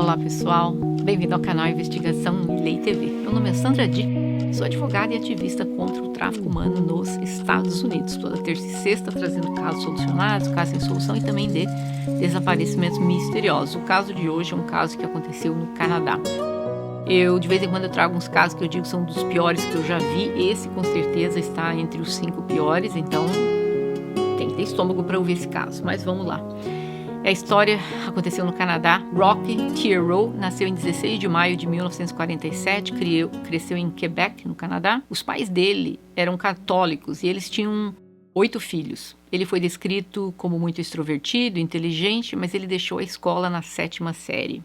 Olá pessoal, bem-vindo ao canal Investigação Lei TV. Meu nome é Sandra Di, sou advogada e ativista contra o tráfico humano nos Estados Unidos. Toda terça e sexta trazendo casos solucionados, casos sem solução e também de desaparecimentos misteriosos. O caso de hoje é um caso que aconteceu no Canadá. De vez em quando eu trago uns casos que eu digo são dos piores que eu já vi. Esse com certeza está entre os 5 piores, então tem que ter estômago para ouvir esse caso, mas vamos lá. A história aconteceu no Canadá. Rocky Thiero nasceu em 16 de maio de 1947, cresceu em Quebec, no Canadá. Os pais dele eram católicos e eles tinham 8 filhos. Ele foi descrito como muito extrovertido, inteligente, mas ele deixou a escola na 7ª série.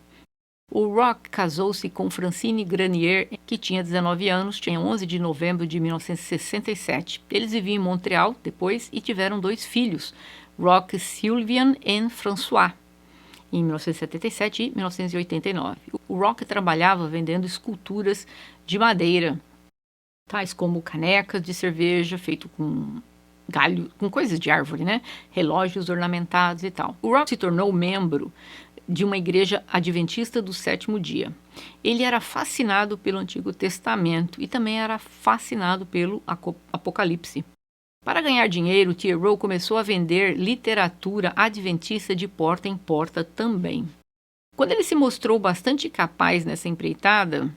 O Rock casou-se com Francine Granier, que tinha 19 anos, tinha 11 de novembro de 1967. Eles viviam em Montreal depois e tiveram 2 filhos, Rock Sylvian e François, em 1977 e 1989. O Rock trabalhava vendendo esculturas de madeira, tais como canecas de cerveja feito com galho, com coisas de árvore, né? Relógios ornamentados e tal. O Rock se tornou membro de uma igreja adventista do 7º dia. Ele era fascinado pelo Antigo Testamento e também era fascinado pelo Apocalipse. Para ganhar dinheiro, Thiero começou a vender literatura adventista de porta em porta também. Quando ele se mostrou bastante capaz nessa empreitada,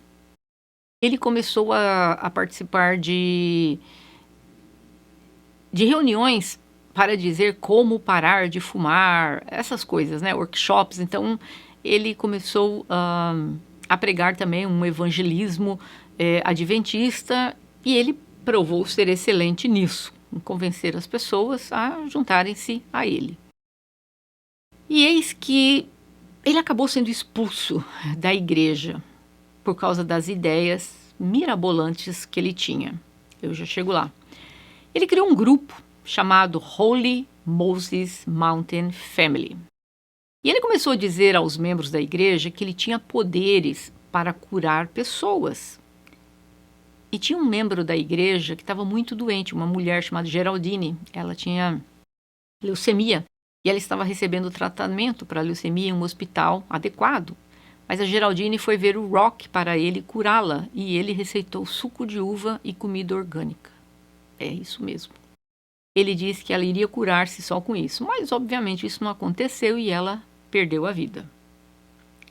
ele começou a participar de reuniões para dizer como parar de fumar, essas coisas, né? Workshops. Então, ele começou a pregar também um evangelismo adventista e ele provou ser excelente nisso, em convencer as pessoas a juntarem-se a ele. E eis que ele acabou sendo expulso da igreja por causa das ideias mirabolantes que ele tinha. Eu já chego lá. Ele criou um grupo chamado Holy Moses Mountain Family. E ele começou a dizer aos membros da igreja que ele tinha poderes para curar pessoas. E tinha um membro da igreja que estava muito doente, uma mulher chamada Geraldine. Ela tinha leucemia e ela estava recebendo tratamento para leucemia em um hospital adequado. Mas a Geraldine foi ver o Rock para ele curá-la e ele receitou suco de uva e comida orgânica. É isso mesmo. Ele disse que ela iria curar-se só com isso, mas obviamente isso não aconteceu e ela perdeu a vida.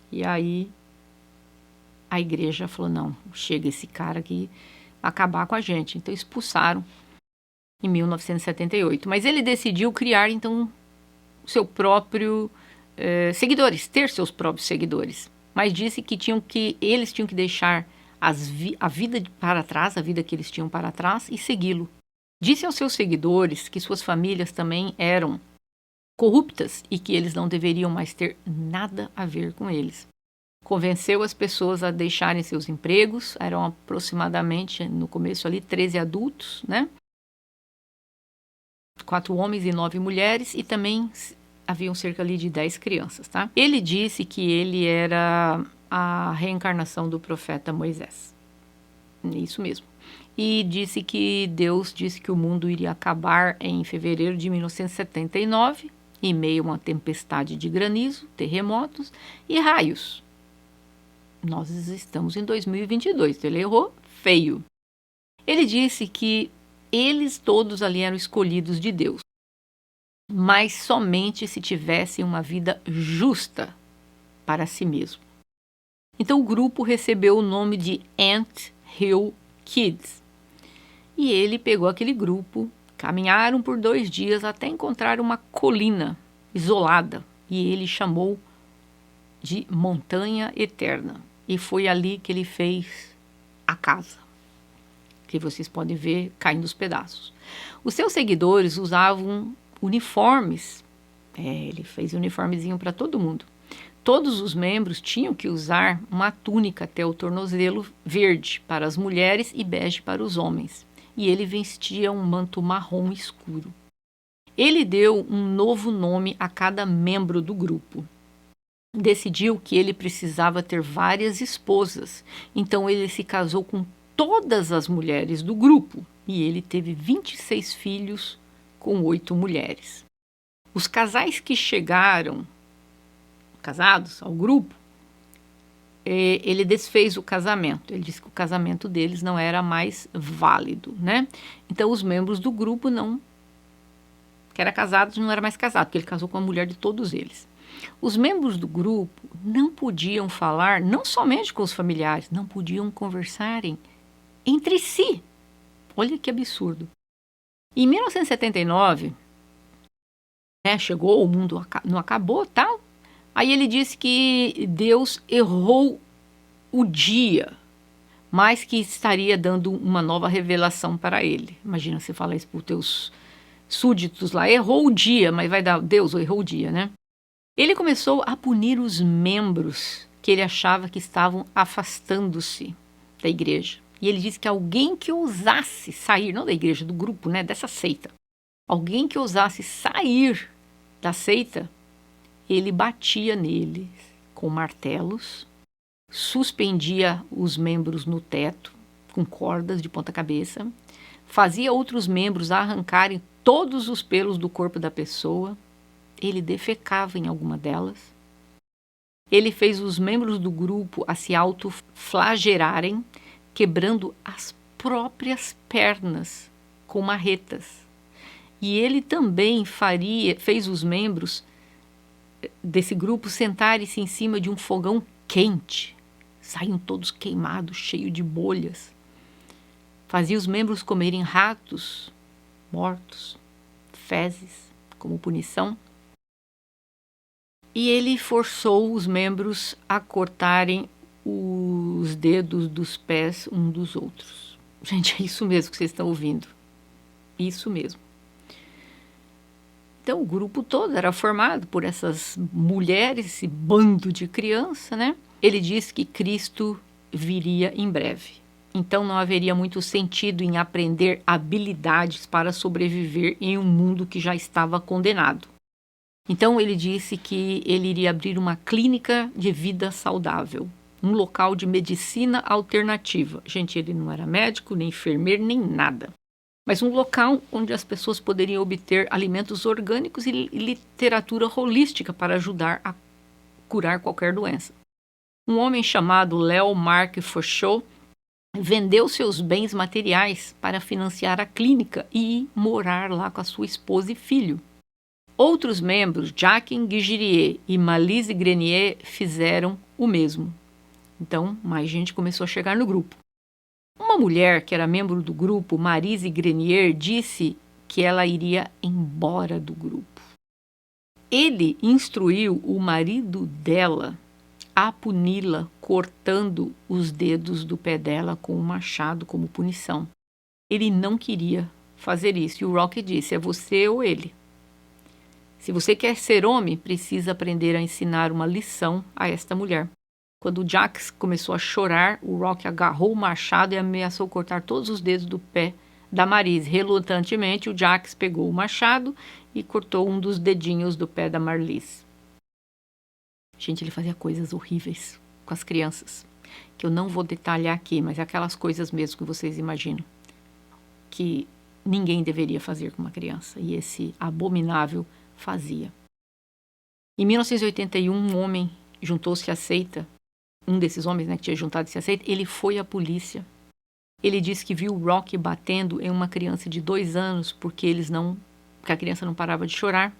E aí a igreja falou, não, chega esse cara aqui acabar com a gente. Então expulsaram em 1978. Mas ele decidiu criar então seu próprio seguidores, ter seus próprios seguidores. Mas disse que eles tinham que deixar a vida para trás, a vida que eles tinham para trás e segui-lo. Disse aos seus seguidores que suas famílias também eram corruptas e que eles não deveriam mais ter nada a ver com eles. Convenceu as pessoas a deixarem seus empregos, eram aproximadamente, no começo ali, 13 adultos, né? 4 homens e 9 mulheres, e também haviam cerca ali de 10 crianças, tá? Ele disse que ele era a reencarnação do profeta Moisés. Isso mesmo. E disse que Deus disse que o mundo iria acabar em fevereiro de 1979, em meio a uma tempestade de granizo, terremotos e raios. Nós estamos em 2022, então ele errou feio. Ele disse que eles todos ali eram escolhidos de Deus, mas somente se tivessem uma vida justa para si mesmo. Então o grupo recebeu o nome de Ant Hill Kids. E ele pegou aquele grupo, caminharam por 2 dias até encontrar uma colina isolada, e ele chamou de Montanha Eterna. E foi ali que ele fez a casa, que vocês podem ver caindo os pedaços. Os seus seguidores usavam uniformes. Ele fez uniformezinho para todo mundo. Todos os membros tinham que usar uma túnica até o tornozelo verde para as mulheres e bege para os homens. E ele vestia um manto marrom escuro. Ele deu um novo nome a cada membro do grupo. Decidiu que ele precisava ter várias esposas, então ele se casou com todas as mulheres do grupo e ele teve 26 filhos com 8 mulheres. Os casais que chegaram casados ao grupo ele desfez o casamento. Ele disse que o casamento deles não era mais válido, né? Então os membros do grupo que era casado, não era mais casado, porque ele casou com a mulher de todos eles. Os membros do grupo não podiam falar, não somente com os familiares, não podiam conversarem entre si. Olha que absurdo. Em 1979, né, chegou, o mundo não acabou, tal. Aí ele disse que Deus errou o dia, mas que estaria dando uma nova revelação para ele. Imagina você falar isso para os teus súditos lá, errou o dia, mas vai dar, Deus errou o dia, né? Ele começou a punir os membros que ele achava que estavam afastando-se da igreja. E ele disse que alguém que ousasse sair, não da igreja, do grupo, né, dessa seita, alguém que ousasse sair da seita, ele batia neles com martelos, suspendia os membros no teto com cordas de ponta cabeça, fazia outros membros arrancarem todos os pelos do corpo da pessoa, ele defecava em alguma delas, ele fez os membros do grupo a se autoflagelarem, quebrando as próprias pernas com marretas. E ele também fez os membros desse grupo sentarem-se em cima de um fogão quente. Saíam todos queimados, cheios de bolhas. Fazia os membros comerem ratos mortos, fezes, como punição. E ele forçou os membros a cortarem os dedos dos pés um dos outros. Gente, é isso mesmo que vocês estão ouvindo. Isso mesmo. Então, o grupo todo era formado por essas mulheres, esse bando de criança, né? Ele disse que Cristo viria em breve. Então, não haveria muito sentido em aprender habilidades para sobreviver em um mundo que já estava condenado. Então, ele disse que ele iria abrir uma clínica de vida saudável, um local de medicina alternativa. Gente, ele não era médico, nem enfermeiro, nem nada. Mas um local onde as pessoas poderiam obter alimentos orgânicos e literatura holística para ajudar a curar qualquer doença. Um homem chamado Leo Mark Fauchot vendeu seus bens materiais para financiar a clínica e ir morar lá com a sua esposa e filho. Outros membros, Jacques Guigirier e Malise Grenier, fizeram o mesmo. Então, mais gente começou a chegar no grupo. Uma mulher que era membro do grupo, Marise Grenier, disse que ela iria embora do grupo. Ele instruiu o marido dela a puni-la cortando os dedos do pé dela com um machado como punição. Ele não queria fazer isso e o Rock disse, é você ou ele. Se você quer ser homem, precisa aprender a ensinar uma lição a esta mulher. Quando o Jacques começou a chorar, o Rock agarrou o machado e ameaçou cortar todos os dedos do pé da Marise. Relutantemente, o Jacques pegou o machado e cortou um dos dedinhos do pé da Marlise. Gente, ele fazia coisas horríveis com as crianças, que eu não vou detalhar aqui, mas aquelas coisas mesmo que vocês imaginam, que ninguém deveria fazer com uma criança, e esse abominável fazia. Em 1981, um homem juntou-se à seita, um desses homens, né, que tinha juntado-se à seita, ele foi à polícia. Ele disse que viu o Rock batendo em uma criança de 2 anos porque a criança não parava de chorar.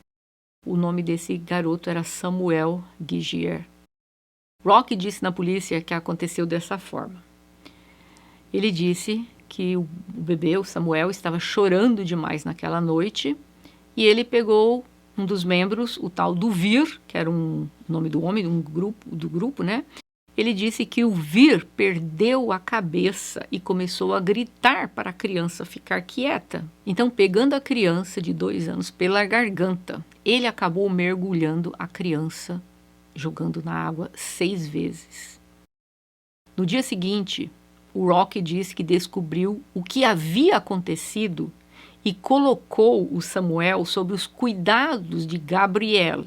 O nome desse garoto era Samuel Guigier. Rock disse na polícia que aconteceu dessa forma. Ele disse que o bebê, o Samuel, estava chorando demais naquela noite e ele pegou um dos membros, o tal do Vir, que era um nome do homem, do grupo, né? Ele disse que o Vir perdeu a cabeça e começou a gritar para a criança ficar quieta. Então, pegando a criança de 2 anos pela garganta, ele acabou mergulhando a criança, jogando na água 6 vezes. No dia seguinte, o Rock disse que descobriu o que havia acontecido e colocou o Samuel sob os cuidados de Gabriel.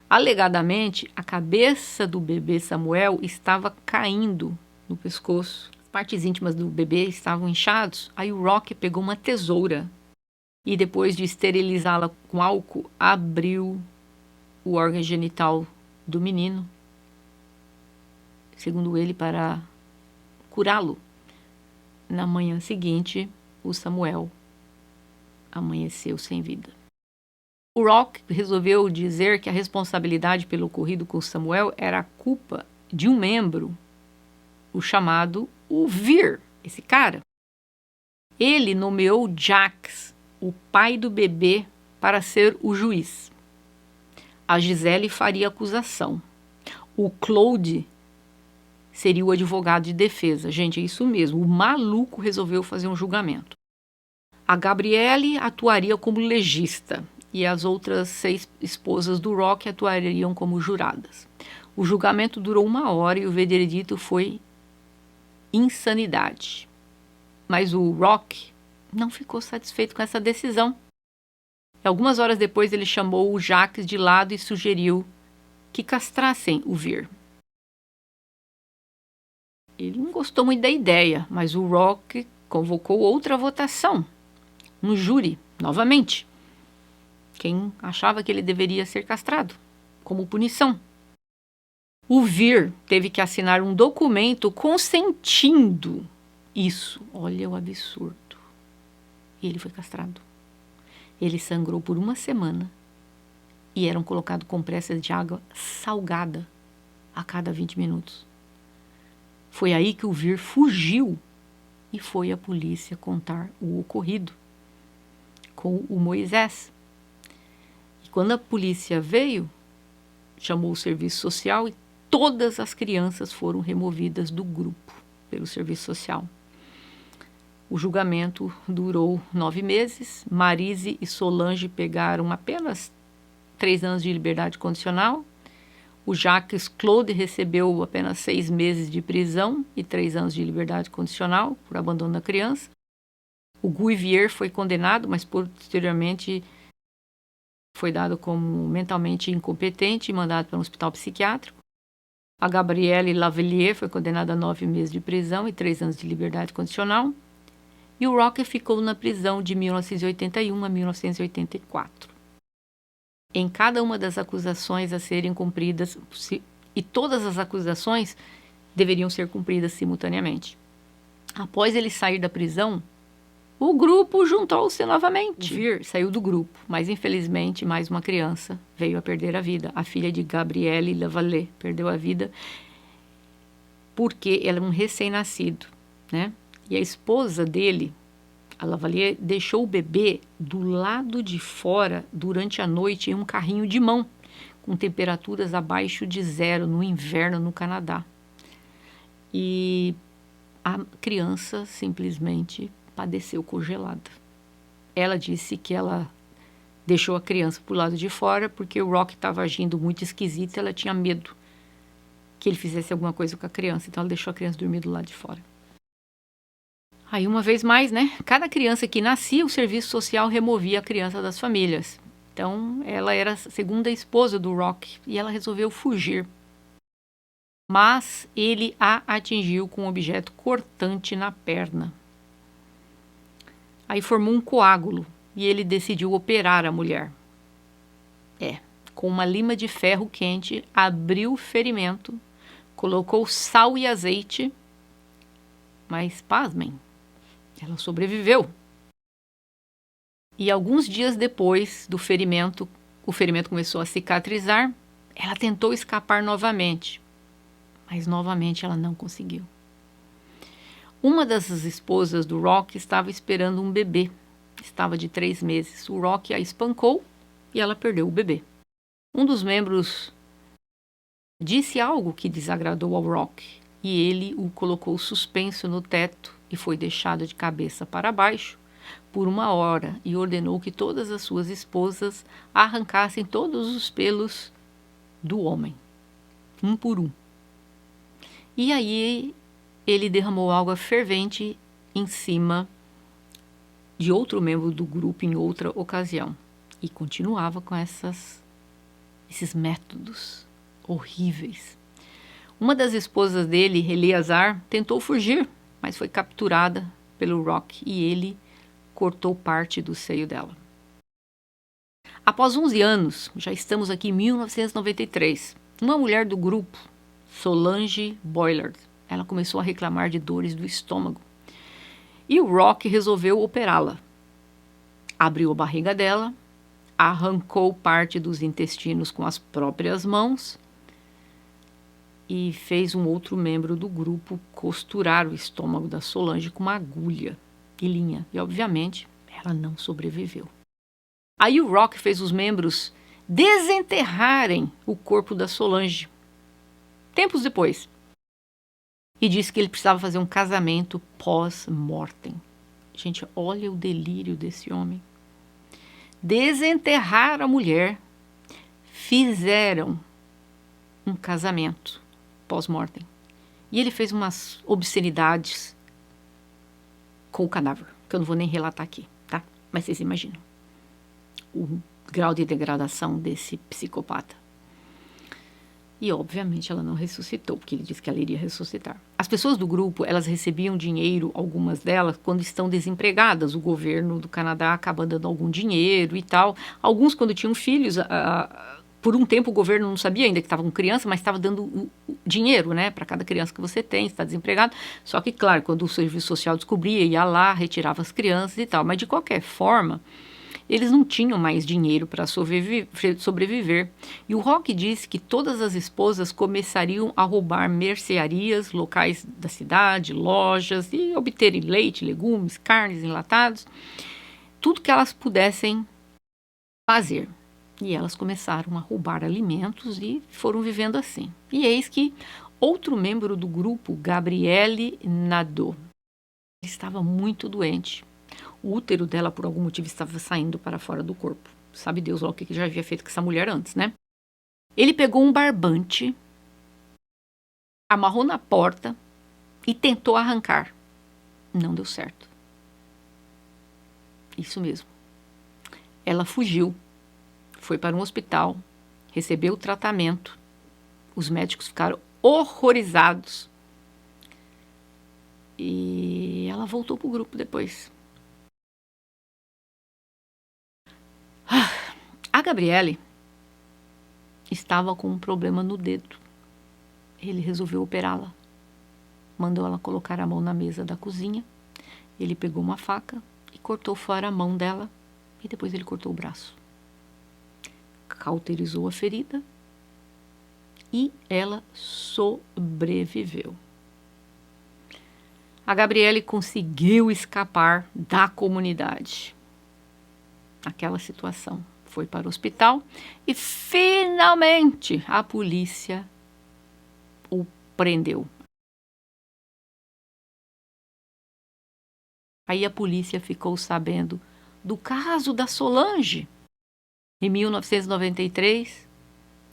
Alegadamente, a cabeça do bebê Samuel estava caindo no pescoço. As partes íntimas do bebê estavam inchadas. Aí o Rock pegou uma tesoura e, depois de esterilizá-la com álcool, abriu o órgão genital do menino, segundo ele, para curá-lo. Na manhã seguinte, o Samuel amanheceu sem vida. O Rock resolveu dizer que a responsabilidade pelo ocorrido com Samuel era a culpa de um membro, o chamado o Vir, esse cara. Ele nomeou Jacques, o pai do bebê, para ser o juiz. A Gisele faria acusação. O Claude seria o advogado de defesa. Gente, é isso mesmo. O maluco resolveu fazer um julgamento. A Gabriele atuaria como legista e as outras 6 esposas do Rock atuariam como juradas. O julgamento durou 1 hora e o veredito foi insanidade. Mas o Rock não ficou satisfeito com essa decisão. Algumas horas depois ele chamou o Jacques de lado e sugeriu que castrassem o Vir. Ele não gostou muito da ideia, mas o Rock convocou outra votação, um júri, novamente. Quem achava que ele deveria ser castrado, como punição. O Vir teve que assinar um documento consentindo isso. Olha o absurdo. E ele foi castrado. Ele sangrou por 1 semana e eram colocados compressas de água salgada a cada 20 minutos. Foi aí que o Vir fugiu e foi à polícia contar o ocorrido com o Moisés. E quando a polícia veio, chamou o serviço social e todas as crianças foram removidas do grupo pelo serviço social. O julgamento durou 9 meses. Marise e Solange pegaram apenas 3 anos de liberdade condicional. O Jacques Claude recebeu apenas 6 meses de prisão e 3 anos de liberdade condicional por abandono da criança. O Guy Vier foi condenado, mas posteriormente foi dado como mentalmente incompetente e mandado para um hospital psiquiátrico. A Gabrielle Lavelier foi condenada a 9 meses de prisão e 3 anos de liberdade condicional. E o Rock ficou na prisão de 1981 a 1984. Em cada uma das acusações a serem cumpridas, e todas as acusações deveriam ser cumpridas simultaneamente. Após ele sair da prisão, o grupo juntou-se novamente. O Vir saiu do grupo, mas infelizmente mais uma criança veio a perder a vida. A filha de Gabrielle Lavallée perdeu a vida porque ela é um recém-nascido, né? E a esposa dele, a Lavallée, deixou o bebê do lado de fora durante a noite em um carrinho de mão, com temperaturas abaixo de 0 no inverno no Canadá. E a criança simplesmente padeceu congelada. Ela disse que ela deixou a criança para o lado de fora porque o Rock estava agindo muito esquisito e ela tinha medo que ele fizesse alguma coisa com a criança. Então ela deixou a criança dormir do lado de fora. Aí, uma vez mais, né? Cada criança que nascia, o serviço social removia a criança das famílias. Então, ela era a segunda esposa do Rock e ela resolveu fugir. Mas ele a atingiu com um objeto cortante na perna. Aí formou um coágulo e ele decidiu operar a mulher. Com uma lima de ferro quente, abriu o ferimento, colocou sal e azeite, mas pasmem, ela sobreviveu. E alguns dias depois do ferimento, o ferimento começou a cicatrizar, ela tentou escapar novamente, mas novamente ela não conseguiu. Uma das esposas do Rock estava esperando um bebê, estava de 3 meses. O Rock a espancou e ela perdeu o bebê. Um dos membros disse algo que desagradou ao Rock e ele o colocou suspenso no teto e foi deixado de cabeça para baixo por 1 hora e ordenou que todas as suas esposas arrancassem todos os pelos do homem, um por um. E aí ele derramou água fervente em cima de outro membro do grupo em outra ocasião e continuava com esses métodos horríveis. Uma das esposas dele, Eleazar, tentou fugir, mas foi capturada pelo Rock e ele cortou parte do seio dela. Após 11 anos, já estamos aqui em 1993, uma mulher do grupo Solange Boilard. Ela começou a reclamar de dores do estômago. E o Rock resolveu operá-la. Abriu a barriga dela, arrancou parte dos intestinos com as próprias mãos e fez um outro membro do grupo costurar o estômago da Solange com uma agulha e linha. E, obviamente, ela não sobreviveu. Aí o Rock fez os membros desenterrarem o corpo da Solange, tempos depois, e disse que ele precisava fazer um casamento pós-mortem. Gente, olha o delírio desse homem. Desenterraram a mulher, fizeram um casamento pós-mortem. E ele fez umas obscenidades com o cadáver, que eu não vou nem relatar aqui, tá? Mas vocês imaginam o grau de degradação desse psicopata. E, obviamente, ela não ressuscitou, porque ele disse que ela iria ressuscitar. As pessoas do grupo, elas recebiam dinheiro, algumas delas, quando estão desempregadas. O governo do Canadá acaba dando algum dinheiro e tal. Alguns, quando tinham filhos, por um tempo o governo não sabia ainda que estava com criança, mas estava dando o dinheiro, né, para cada criança que você tem, está desempregado. Só que, claro, quando o serviço social descobria, ia lá, retirava as crianças e tal. Mas, de qualquer forma, eles não tinham mais dinheiro para sobreviver. E o Rock disse que todas as esposas começariam a roubar mercearias, locais da cidade, lojas, e obterem leite, legumes, carnes, enlatados, tudo que elas pudessem fazer. E elas começaram a roubar alimentos e foram vivendo assim. E eis que outro membro do grupo, Gabriele Nadeau, estava muito doente. O útero dela, por algum motivo, estava saindo para fora do corpo. Sabe Deus lá o que já havia feito com essa mulher antes, né? Ele pegou um barbante, amarrou na porta e tentou arrancar. Não deu certo. Isso mesmo. Ela fugiu, foi para um hospital, recebeu tratamento. Os médicos ficaram horrorizados. E ela voltou para o grupo depois. A Gabriele estava com um problema no dedo. Ele resolveu operá-la. Mandou ela colocar a mão na mesa da cozinha. Ele pegou uma faca e cortou fora a mão dela. E depois ele cortou o braço. Cauterizou a ferida. E ela sobreviveu. A Gabriele conseguiu escapar da comunidade. Aquela situação. Foi para o hospital e, finalmente, a polícia o prendeu. Aí a polícia ficou sabendo do caso da Solange, em 1993.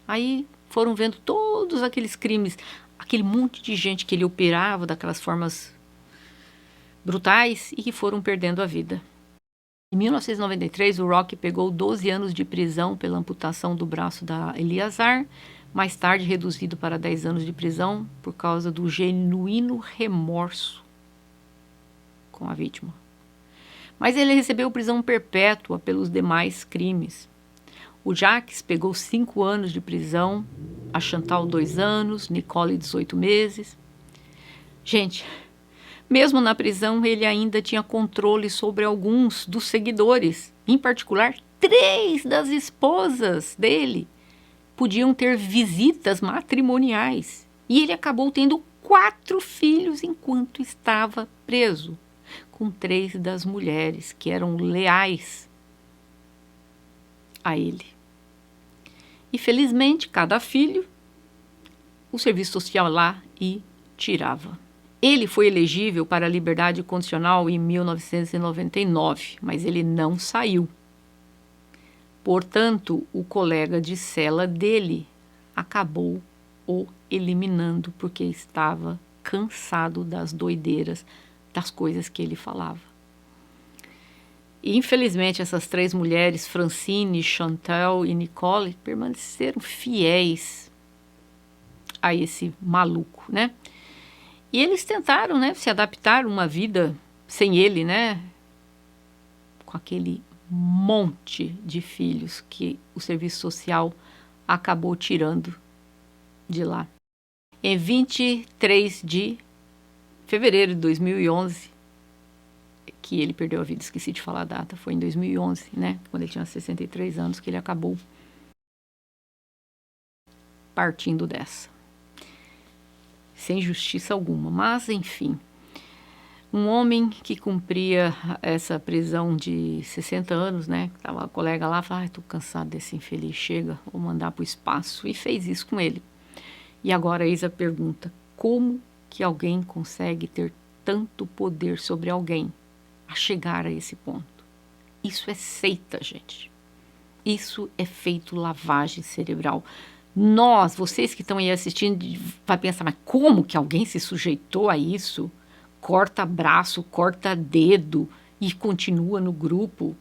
Aí foram vendo todos aqueles crimes, aquele monte de gente que ele operava daquelas formas brutais e que foram perdendo a vida. Em 1993, o Rock pegou 12 anos de prisão pela amputação do braço da Eleazar, mais tarde reduzido para 10 anos de prisão por causa do genuíno remorso com a vítima. Mas ele recebeu prisão perpétua pelos demais crimes. O Jacques pegou 5 anos de prisão, a Chantal 2 anos, Nicole 18 meses. Gente, mesmo na prisão, ele ainda tinha controle sobre alguns dos seguidores. Em particular, 3 das esposas dele podiam ter visitas matrimoniais. E ele acabou tendo 4 filhos enquanto estava preso, com 3 das mulheres que eram leais a ele. E felizmente, cada filho, o serviço social lá e tirava. Ele foi elegível para a liberdade condicional em 1999, mas ele não saiu. Portanto, o colega de cela dele acabou o eliminando porque estava cansado das doideiras, das coisas que ele falava. E, infelizmente, essas 3 mulheres, Francine, Chantal e Nicole, permaneceram fiéis a esse maluco, né? E eles tentaram, né, se adaptar a uma vida sem ele, né? Com aquele monte de filhos que o serviço social acabou tirando de lá. em 23 de fevereiro de 2011, que ele perdeu a vida. Esqueci de falar a data, foi em 2011, né? Quando ele tinha 63 anos que ele acabou partindo dessa. Sem justiça alguma, mas enfim. Um homem que cumpria essa prisão de 60 anos, né? Tava a colega lá, falou, tô cansado desse infeliz, chega, vou mandar pro espaço. E fez isso com ele. E agora eis a pergunta, como que alguém consegue ter tanto poder sobre alguém a chegar a esse ponto? Isso é seita, gente. Isso é feito lavagem cerebral. Nós, vocês que estão aí assistindo, vai pensar, mas como que alguém se sujeitou a isso? Corta braço, corta dedo e continua no grupo.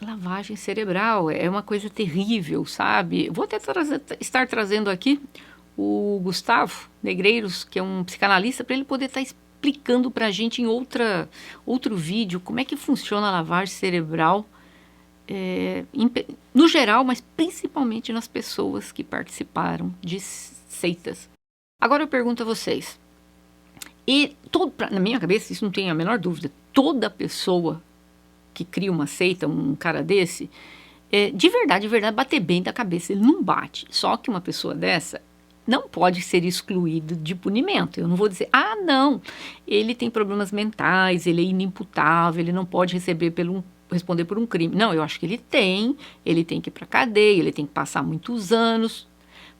Lavagem cerebral é uma coisa terrível, sabe? Vou até estar trazendo aqui o Gustavo Negreiros, que é um psicanalista, para ele poder estar explicando para a gente em outro vídeo como é que funciona a lavagem cerebral, no geral, mas principalmente nas pessoas que participaram de seitas. Agora eu pergunto a vocês, na minha cabeça, isso não tem a menor dúvida, toda pessoa que cria uma seita, um cara desse, de verdade, bater bem da cabeça, ele não bate. Só que uma pessoa dessa não pode ser excluído de punimento. Eu não vou dizer, não, ele tem problemas mentais, ele é inimputável, ele não pode responder por um crime. Não, eu acho que ele tem que ir para cadeia, ele tem que passar muitos anos,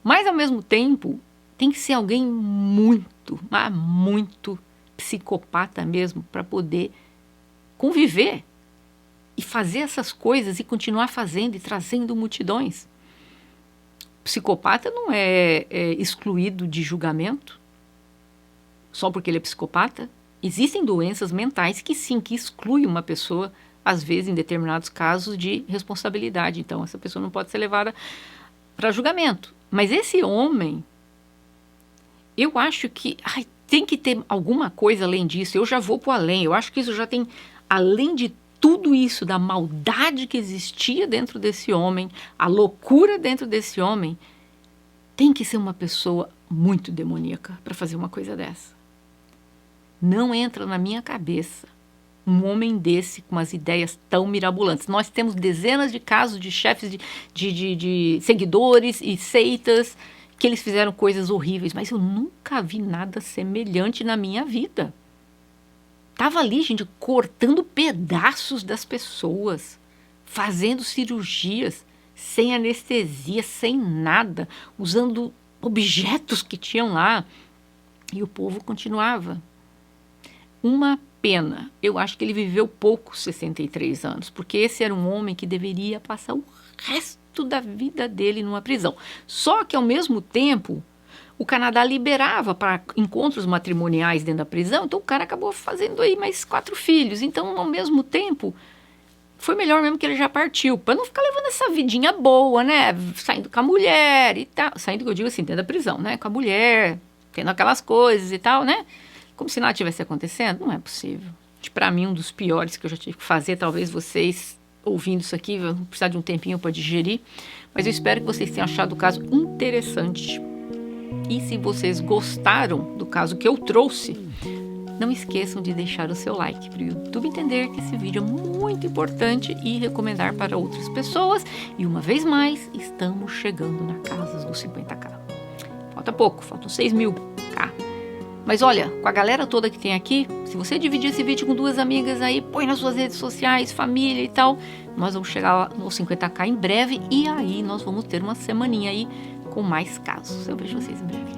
mas ao mesmo tempo tem que ser alguém muito, mas muito psicopata mesmo para poder conviver e fazer essas coisas e continuar fazendo e trazendo multidões. Psicopata não é excluído de julgamento só porque ele é psicopata. Existem doenças mentais que sim, que excluem uma pessoa, às vezes em determinados casos, de responsabilidade. Então essa pessoa não pode ser levada para julgamento. Mas esse homem, eu acho que tem que ter alguma coisa além disso. Eu já vou para o além. Eu acho que isso já tem, além de tudo isso, da maldade que existia dentro desse homem, a loucura dentro desse homem, tem que ser uma pessoa muito demoníaca para fazer uma coisa dessa. Não entra na minha cabeça um homem desse com umas ideias tão mirabolantes. Nós temos dezenas de casos de chefes de seguidores e seitas que eles fizeram coisas horríveis, mas eu nunca vi nada semelhante na minha vida. Tava ali, gente, cortando pedaços das pessoas, fazendo cirurgias, sem anestesia, sem nada, usando objetos que tinham lá. E o povo continuava. Uma pena. Eu acho que ele viveu pouco, 63 anos, porque esse era um homem que deveria passar o resto da vida dele numa prisão. Só que, ao mesmo tempo, o Canadá liberava para encontros matrimoniais dentro da prisão, então o cara acabou fazendo aí mais 4 filhos. Então, ao mesmo tempo, foi melhor mesmo que ele já partiu, para não ficar levando essa vidinha boa, né? Saindo com a mulher e tal. Saindo, que eu digo assim, dentro da prisão, né? Com a mulher, tendo aquelas coisas e tal, né? Como se nada tivesse acontecendo. Não é possível. Para mim, um dos piores que eu já tive que fazer, talvez vocês, ouvindo isso aqui, vão precisar de um tempinho para digerir. Mas eu espero que vocês tenham achado o caso interessante. E se vocês gostaram do caso que eu trouxe, não esqueçam de deixar o seu like para o YouTube entender que esse vídeo é muito importante e recomendar para outras pessoas. E uma vez mais, estamos chegando na casa dos 50k. Falta pouco, faltam 6.000k. Mas olha, com a galera toda que tem aqui, se você dividir esse vídeo com 2 amigas aí, põe nas suas redes sociais, família e tal, nós vamos chegar nos 50k em breve e aí nós vamos ter uma semaninha aí com mais casos. Eu vejo vocês em breve.